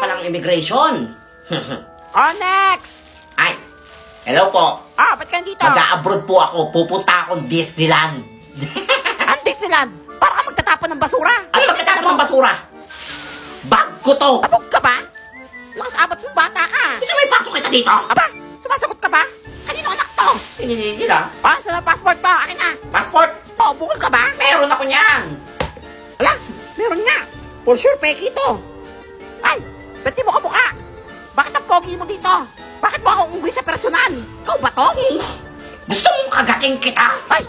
palang immigration. Oh, next! Ay, hello po. Ah, ba't ka dito? Mag-a-abroad po ako. Pupunta akong Disneyland. Ang Disneyland! Para ka magtatapon ng basura! Ano magkatapon ng basura? Bag ko to. Tabog ka ba? Lakas abat yung bata ka! Gusto mo ipasok kita dito? Aba, sumasagot ka ba? Kanino anak to? Tinigil ah. Ah, sa passport mo, akin na! Passport? Oh, bukol ka ba? Meron ako niyan. Wala, meron nga! For sure, peki to! Ay, ba't di mo kamukha? Bakit ang pogi mo dito? Bakit mo akong unggoy sa personal? Ikaw ba to? Gusto mong kagating kita? Ay,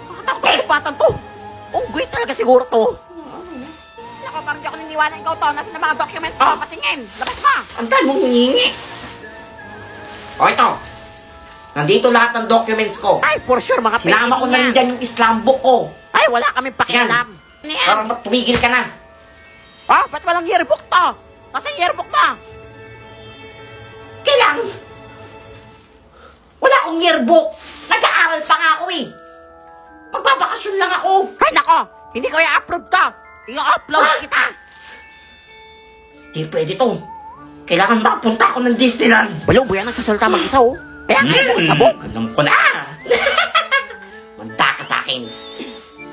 nakakatakot ang batang to! Unggoy talaga siguro to! Naku, parang di ako niniwala ikaw to. Nasa na mga documents ko, patingin! Labas mo! Ang dahil mong hiningi. O ito. Nandito lahat ng documents ko. Ay, for sure, mga peki Sinama ko na rin niya. dyan yung Islam book ko. Ay, wala kami pakialam. Ano yan? Para tumigil ka na. Ah, ba't walang yearbook to? Kasi yearbook mo! Kailang. Wala akong yearbook. Nag-aaral pa nga ako eh. Magbabakasyon lang ako. Ay, nako! Hindi ko i-upload to! I-upload Ah! kita! Di pwede to. Kailangan makapunta ako ng Disneyland. Balaw, buya nang sasalta mag-isa, oh. Kaya nga, sabog. Alam ko na. Manda ka sa akin.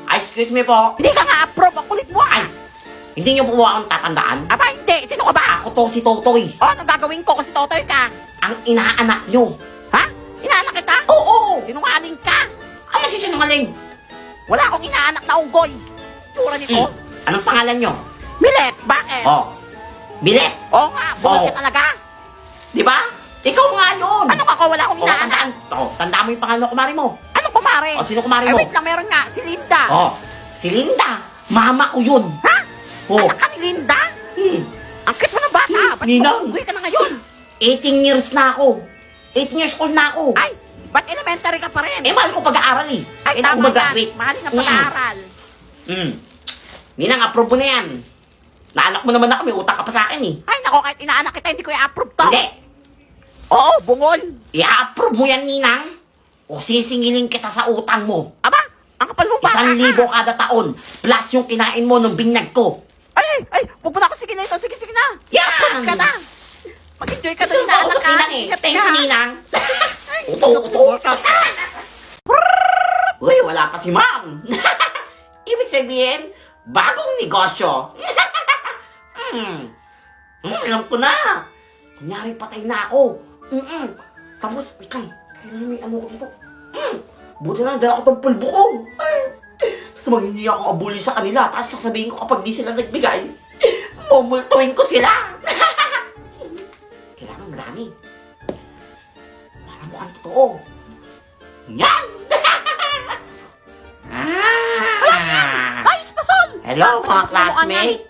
Ay, excuse me po. Hindi ka nga approve, ang kulit mo, Ay, ah. hindi niyo po akong tatandaan? Aba, hindi. Sino ka ba? Ako to si Totoy. Oh, anong gagawin ko kasi totoy ka? Ang inaanak niyo. Ha? Inaanak kita? Oo. Sinungaling ka? Ang nagsisinungaling. Wala akong inaanak na unggoy. Tura nito. Anong pangalan niyo? Milet, bakit? Oh. Bilet. Oo nga, buhay ka Oh. talaga. Di ba? Ikaw nga yun. Ano ako, wala akong Oh, inaanak. tandaan mo yung pangalan ng kumari mo. Ano kumare? Oh, sino kumari Ay, mo? wait lang, meron nga. Si Linda. Oh, si Linda. Mama ko yun. Ha? Oh. Anak ka ni Linda? Ang cute mo ng bata. Ba't Ninang. unggoy ka na ngayon? 18 years na ako. 18 years old na ako. Ay, ba't elementary ka pa rin? Eh, mahal ko pag-aaral eh. Ay, Kailan ako tama mag-graduate. yan. Mahalin ang pag-aaral. Ninang, approve mo na yan. Naanak mo naman na kami, utak ka pa sa akin eh. Ay, nako, kahit inaanak kita, hindi ko i-approve to. Hindi. Oo, bungol. I-approve mo yan, Ninang. O sisingilin kita sa utang mo. Aba, ang kapal mong bata 1,000 ka. kada taon. Plus yung kinain mo ng binyag ko. Ay, huwag mo na ako. Sige na ito. Sige na. Yan! Approve ka na. Mag-enjoy ka na Gusto mo inaanak kausap, ka. Ninang eh. Ingat Thank ka. you, Ninang. Uto. Uy, wala pa si Ma'am. Ibig sabihin, bagong negosyo. Alam ko na. Kunyari patay na ako. Tapos, kailan may ano ko dito? Buti na, dala ko tong pulbo ko. Tapos maghingi ako abuli sa kanila. Tapos sasabihin ko kapag di sila nagbigay, mumultuin ko sila. Kailangan marami. Para mukhang totoo. Yan! Ay, Spasol! Hello, mga classmate.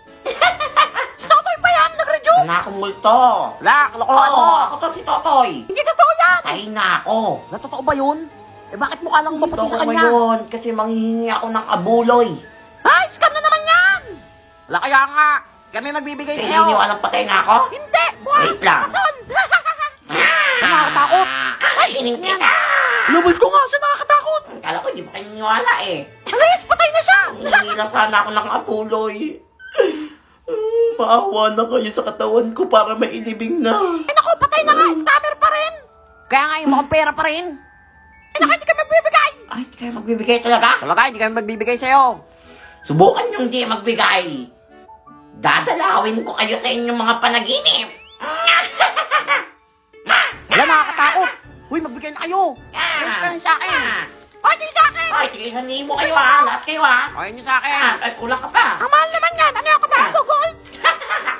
Si Totoy pa yan, nag-resume. Sana akong multo. Wala, kalokohan mo. Ako to si Totoy. Hindi totoo yan. Patay na ako. Natotoo ba yun? Eh, bakit mukha lang maputi Totoo sa kanya? ngayon kasi manghihingi ako ng abuloy. Ay, scam na naman yan. Wala kaya nga. Kami magbibigay Hindi sa'yo. niyo alam patay na ako? Hindi, buhay. Wait lang. Spasol. Nakakatakot. Ay, hining kita. Lumod ko nga siya, nakakatakot. Kala ko hindi pa kayo niniwala eh. Alayas, patay na siya. Hihingi lang sana ako ng abuloy. Maawa na kayo sa katawan ko para mailibing na. Eh, naku, patay na nga. Scammer pa rin. Kaya nga, yung mukhang pera pa rin. Eh, naku, hindi kami magbibigay. Ay, hindi kayo magbibigay talaga? Talaga, hindi kami magbibigay sa'yo. Subukan nyo hindi magbigay. Dadalawin ko kayo sa inyong mga panaginip. Wala, nakakatakot. Uy, magbigay na kayo. Ayun ka rin sa akin. Ay, di sa akin. Ay, tigil 1,000 kayo ha. Lahat kayo ha. Ayun nyo sa akin. Ay, kulang ka pa. Ang mahal naman yan. Ano yung kapahal ko, gold?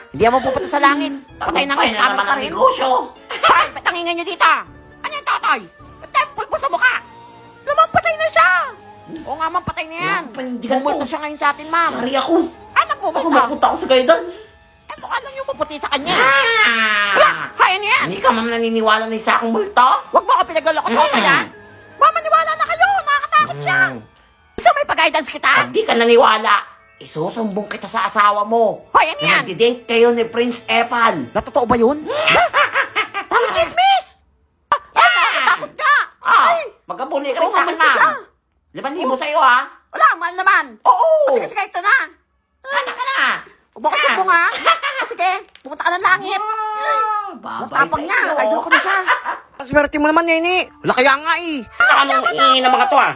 Hindi mo pupunta sa langit. Patay na nga, Tagumpay scammer naman pa ang rin. negosyo. Ay, ba't ang ingay nyo dito? Ano yung totoy? Ba't temple mo sa mukha? Naman, patay na siya. Oo nga, ma'am, patay na yan. Wala, panindigan Bumulto ko. siya ngayon sa atin, ma'am. Mari ako. Ay, Ako nagpumulto. magpunta ako sa guidance. Eh, mukha lang yung maputi sa kanya. Wala, kaya niya yan. Hindi ka ma'am naniniwala na isa akong multo? Huwag mo ako pinagloloko, totoy, ha? Mama, niwala na kayo. Nakakatakot siya. Gusto may pag-guidance kita? Pag di ka naniwala, isusumbong kita sa asawa mo. Hoy, ano Na yan? nagdi-date kayo ni Prince Epal. Natotoo ba yun? Parang chismis! Ay, nakakatakot ka! Ay, Magkabuli ka rin sa akin, mamantay siya. ma'am. 5,000 sa'yo, ha? Wala, mahal naman. Oo. Sige, ito na. Anak ka na. Huwag mo ko sumbong, ha? Sige, pumunta ka ng langit. Babay Matapang sa niya. inyo. Idol ko na siya. Swerte mo naman, Nene. Wala kaya nga eh. Anong iingin ng mga to ah?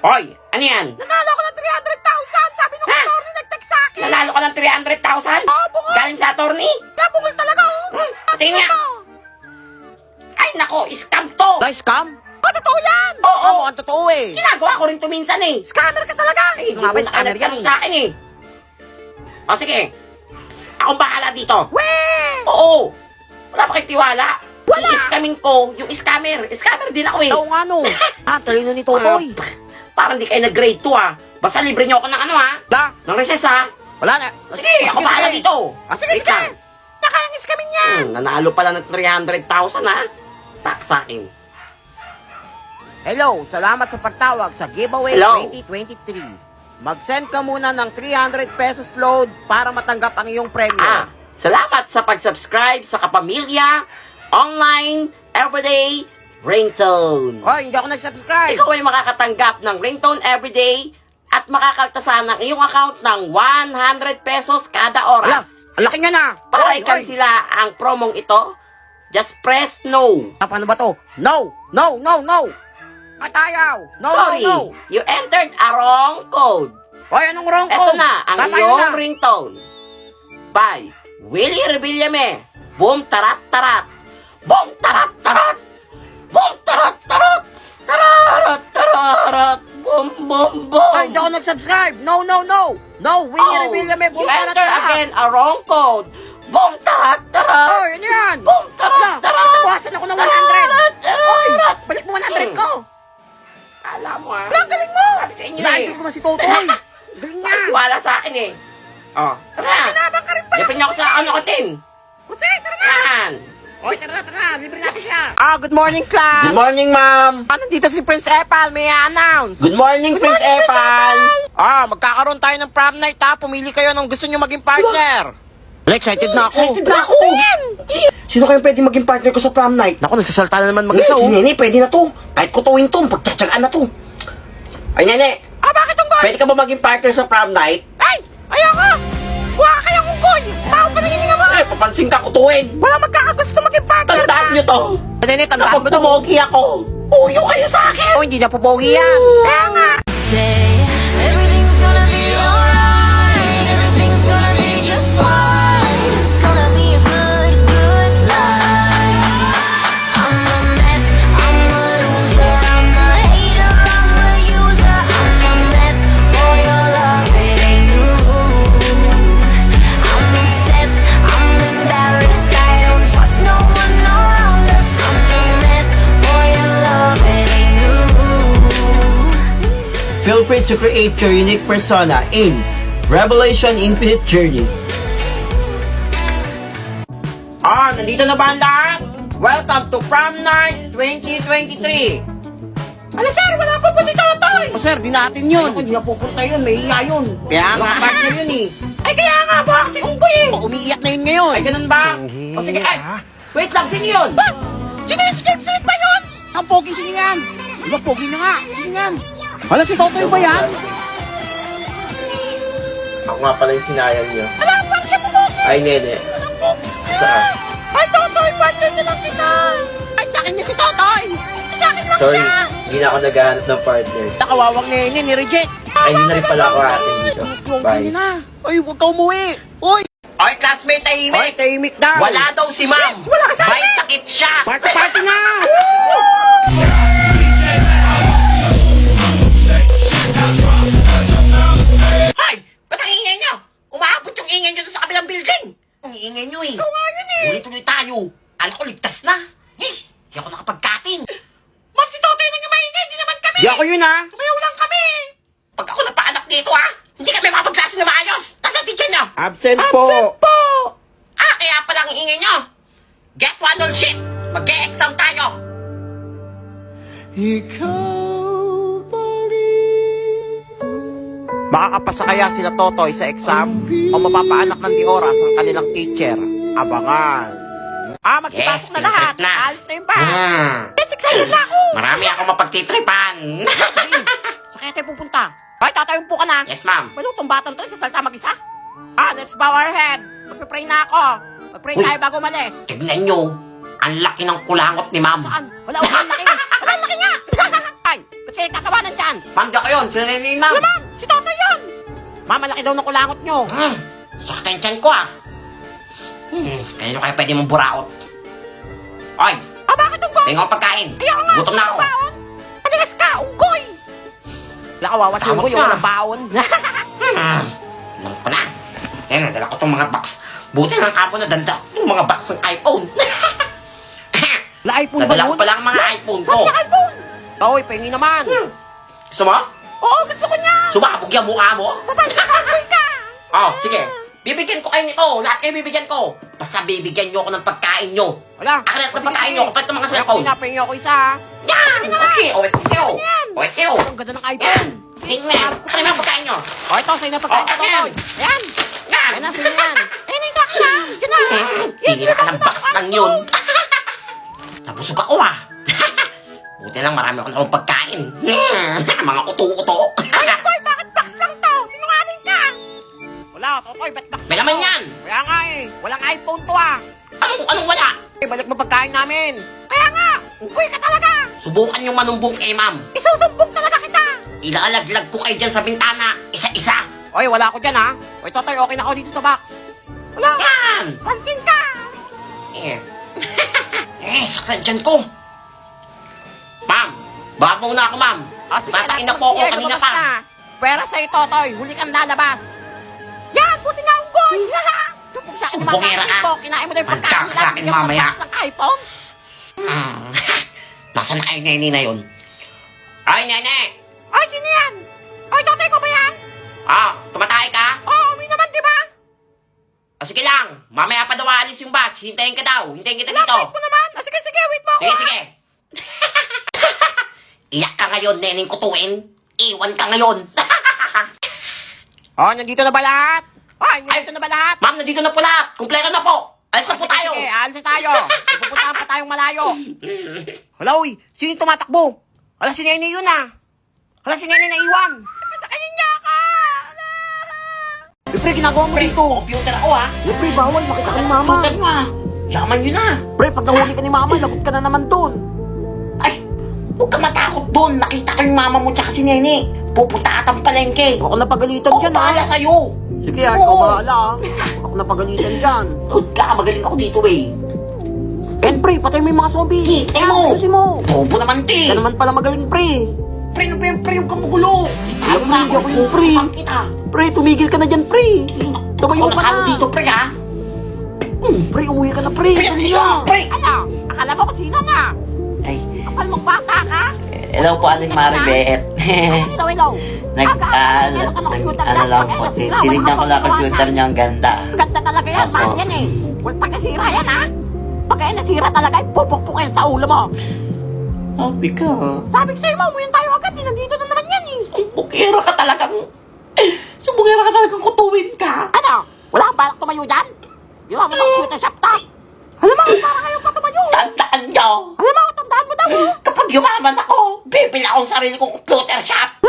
Hoy, ano yan? Nanalo ko ng 300,000. Sabi nung attorney nag-text sa akin. Nanalo ka ng 300,000? bungol. Galing sa attorney? Nabungol talaga oh. Tingnan nga. Ay nako, scam to! Na-scam? Totoo yan. Oo. Mukhang totoo eh. Ginagawa ko rin to minsan eh. Scammer ka talaga. Hindi Ikaw nga ko ba na scammer yan sa akin eh. O sige, akong bahala dito. Weh! Oo, wala pa kayo tiwala. Wala! I-scamming ko, yung scammer. Scammer din ako eh. Oo nga no. Talino ni Totoy. Parang di kayo nag-grade 2 ah. Basta libre niyo ako ng ano ah. Da, Ng recess ah. wala na. Sige, ako bahala dito. Sige, Wait sige. lang. Nakayang iskamin niya. Nanalo pala ng 300,000 ah. Tak sa akin. Hello, salamat sa pagtawag sa Giveaway Hello. 2023. Mag-send ka muna ng 300 pesos load para matanggap ang iyong premyo. Salamat sa pag-subscribe sa Kapamilya, Online, Everyday, Ringtone. Hoy, hindi ako nag-subscribe. Ikaw ay makakatanggap ng Ringtone Everyday at makakaltasan ng iyong account ng 100 pesos kada Wala, oras. ang laki niya na. Para Hoy, hoy. i-cancela ang promong ito, just press no. Paano ba to? No, no, no, no. Katayaw. No, Sorry, no, no. you entered a wrong code. Hoy, anong wrong Ito code? na ang Tama yun iyong na. ringtone. By Willie Revillame. Boom tarat tarat. Boom tarat tarat. Boom tarat tarat. Tararat tararat. Boom boom boom. Hoy, hindi ako nag-subscribe. No, no, no. No, Winnie Revilla may you buong enter again a wrong code. Boom tarat tarat. Hoy, ano yan? Boom tarat tarat. Bawasan ako ng 100. Hoy, balik mo 100 ko. Alam mo ah. Ang galing mo. Sabi sa inyo eh. Na-idol ko na si Totoy. Galing niya. Wala sa akin eh. Oh, tara na. Pinabang ka rin pala. Lipin niyo ako sa ano ko, Tim. Kuti, tara na. Yan. Hoy, tara. Libre natin siya. Good morning, class. Good morning, ma'am. Nandito si Prince Epal. May i-announce. Good morning, Prince Epal. Magkakaroon tayo ng prom night ha. Pumili kayo ng gusto nyo maging partner. Excited na ako. Excited na ako. Sino kayong pwede maging partner ko sa prom night? Naku, nagsasalta na naman Mag-isa, mag-isa si oh. Nene, pwede na to. Kahit kutuwin to, pagtsatsagaan na to. Ay, Nene, Bakit ang goy? pwede ka ba maging partner sa prom night? Ay, ayoko. Huwag kayang unggoy. Tao pa nangininga mo. Eh, papansin ka kutuwin. Wala magkakagusto maging partner. Tandaan nyo to. Nene, tandaan Kapag mo to. tumogi ako, puyo kayo sa akin. Oh, hindi na pupogi yan. Kaya nga. Say everything's gonna be alright. Everything's gonna be just fine. It's gonna be a good, good life. I'm a mess. I'm a loser. I'm a hater. I'm a user. I'm a mess for your love. It ain't new. I'm obsessed. I'm embarrassed. I don't trust no one around us. I'm a mess for your love. It ain't new. Feel free to create your unique persona in Revelation Infinite Journey. Nandito na ba ang lahat? Welcome to Prom Night 2023. Ano sir, wala pa po si Totoy. O sir, di natin yun. Hindi na pupunta yun, may iya yun. Kaya nga. Mga partner yun eh. Ay kaya nga ba kasi unggoy eh. Umiiyak na yun ngayon. Ay ganun ba? O sige, ay. Wait lang, sino yun? Sino yung si James Smith ba yun? Ang pogi sino yan? Diba pogi niya nga? Sino yan? Wala si Totoy ba yan? Ako nga pala yung sinayang niyo. Wala pa siya pogi. Ay, Nene. Saan? Ay, Totoy, partner na lang kita. Ay, sa akin niya si Totoy. Sa akin lang Sorry, siya. hindi na ako naghahanap ng partner. Nakawawang nene, ni-reject. Ay, hindi na rin pala ako atin dito. Pogi Bye. na. Ay, huwag ka umuwi. Uy. Oy, classmate, Ay, tahimik. tahimik daw. Wala daw si ma'am. Wala ka sa May sakit siya. Party na. Hoy, ba't ang ingay niyo? Umaabot yung ingay niyo sa kabilang building. Ang ingay niyo eh. Gawa yun eh. Tuloy-tuloy tayo. Alam ko, ligtas na. Eh, di ako nakapagkatin. Ma'am, si Totoy nang yung maingay. Di naman kami. Di ako yun ah. Sumayaw lang kami. Pag ako napaanak dito ha, hindi kami makapagklase na maayos. Nasa teacher niyo. Absent po. Kaya pala ang ingay niyo. Get one on shit. Mag-e-exam tayo. Makakapasa kaya sila Totoy sa exam o mapapaanak ng di oras ang kanilang teacher? Abangan. Magsipasok Yes, na lahat. trip na. Alis na yung bag. Yes, Hmm. excited na ako. Marami ako mapagtitripan. Sa kaya tayo pupunta? Ay, tatayong po ka na. Yes, ma'am. Ano itong batang to? Sa salta mag-isa? Let's bow our head. Magpipray na ako. Magpray Uy. tayo bago umalis. Tignan nyo, ang laki ng kulangot ni ma'am. Saan? Wala ang laki. Wala ang laki niya. Ay, ba't kayo tatawanan dyan? Ma'am, di ako yun. Sino na yun, ma'am? Wala, ma'am. Si Totoy yun. Ma'am, malaki daw ng kulangot nyo. Saktan tiyan ko ah. Kanino kaya pwede mong buraot? Oy, Bakit unggoy? tingnan ko pagkain. Ayoko nga. Gutom na ako. Baon. Panigas ka, unggoy. Wala kawawa si Tamot unggoy. ka. Walang baon. Alam ko na. Ayan, nadala ko tong mga box. Buti ng apo na danda itong mga box ng iPhone. La iPhone ba Nadala ko yun? pa lang ang mga iPhone ko. Bakit iPhone? Toy, pengi naman. Gusto mo? Oo, gusto ko niya. Sumabog yung mukha mo? Papayag ka, unggoy ka. Oh, sige. Bibigyan ko kayo nito. Lahat kayo bibigyan ko. Basta bibigyan nyo ako ng pagkain nyo. Wala. Akin na pagkain nyo kapag itong mga cellphone. Pinapengi ako isa. Yan! Okay, o ito. O ito. Ang ganda ng Yan! iPhone. Tingnan. Ano yung pagkain nyo? O, ito, sa'yo na pagkain ko, Oh, ayan. Totoy. Ayan. Yan! Ayan na, sa'yo yan. Ayan, isa ka na. Diyan na. Tingnan ka ng box lang yun. Nabusog ako ah. Buti lang marami ako na pagkain. Mga uto-uto. Toy, bakit box lang to? Sinungaling ka. Wala, Totoy, ba't box May laman yan. Kaya nga eh. Walang iPhone to ah. Anong wala? Balik mo pagkain namin. Kaya nga. Unggoy ka talaga. Subukan yung manumbong kay ma'am. Isusumbong talaga kita. Ilalaglag ko kayo dyan sa bintana. Isa-isa. Oy, wala ako dyan ha. Oy, Totoy, okay na ako dito sa box. Wala. Yan! Pansin ka. Saktan dyan ko. Ma'am, baka muna ako, ma'am. Matain na po ako kanina pa. Pera sa'yo, Totoy. Huli kang lalabas. Yan, buti nga unggoy. Tupog sa akin ni Sumbongera ka. Kinain mo na yung pagkain Magkaka sa akin mamaya. Ng iPhone. Nasaan na kayo nene na yun? Ay, nene! Ay, sino yan? Oy, Totoy ko ba yan? Tumatay ka? Oo, umi naman, di ba? Sige lang, mamaya pa daw aalis yung bus. Hintayin ka daw. Hintayin kita dito. Wait mo naman. Sige, wait mo ako. Sige. Iyak ka ngayon, neneng kutuin. Iwan ka ngayon. Nandito na ba lahat? Nandito na ba lahat? Ma'am, nandito na po lahat. Kumpleto na po. Alis na po tayo. Sige, alis na tayo. May pupuntahan pa tayong malayo. Hala, uy. Sino yung tumatakbo? Hala, si Nene yun ah. Hala, si Nene na iwan. Sa kanya niya ka. Pre, ginagawa mo dito. Computer ako ha. Pre, bawal. Makita ka ni Mama. Computer mo ha. Yaman yun na. Pre, pag nahuli ka ni Mama, lagot ka na naman dun. Ay, huwag ka matakot doon. Nakita ko yung mama mo tsaka si Nene. Pupunta ka ng palengke. Ako napagalitan Ako dyan bahala ah. sa'yo. Sige, Oo. ikaw bahala ah. Ako napagalitan dyan. Huwag ka, magaling ako dito eh. And pre, patay mo yung mga zombies. Patay mo. Ayusin mo. Bobo naman Ka din. naman pala magaling pre. Pre, ano ba yung pre? Huwag kang magulo. Alam mo, hindi ako yung pre. Saan kita? Pre, tumigil ka na dyan pre. Tumayo Ako ka nakalo na. dito, pre ha. Pre, umuwi ka na pre. Pre, Dali isa, na. pre. Ano? Akala mo kasi na na. Ay, Kapal mong bata ka. hello po, Aling Maribet. Ilaw. Ano lang po, tinignan ko lang computer niya, ang ganda. Ganda talaga yan, Opo. mahal yan eh. Huwag pag nasira yan ha. Pag kaya nasira talaga, pupukpukin sa ulo mo. Sabi ka. Sabi ko sa'yo, umuwi tayo agad. Nandito na naman yan eh. Sumbongera ka talagang... Sumbongera ka talagang kutuwin ka. Ano? Wala kang balak tumayo dyan? Ginawa mo ng computer shop to. Alam mo, para kayo pa tumayo. Tandaan nyo. Alam mo, tandaan mo daw. Kapag yumaman ako, bibili akong sarili kong computer shop.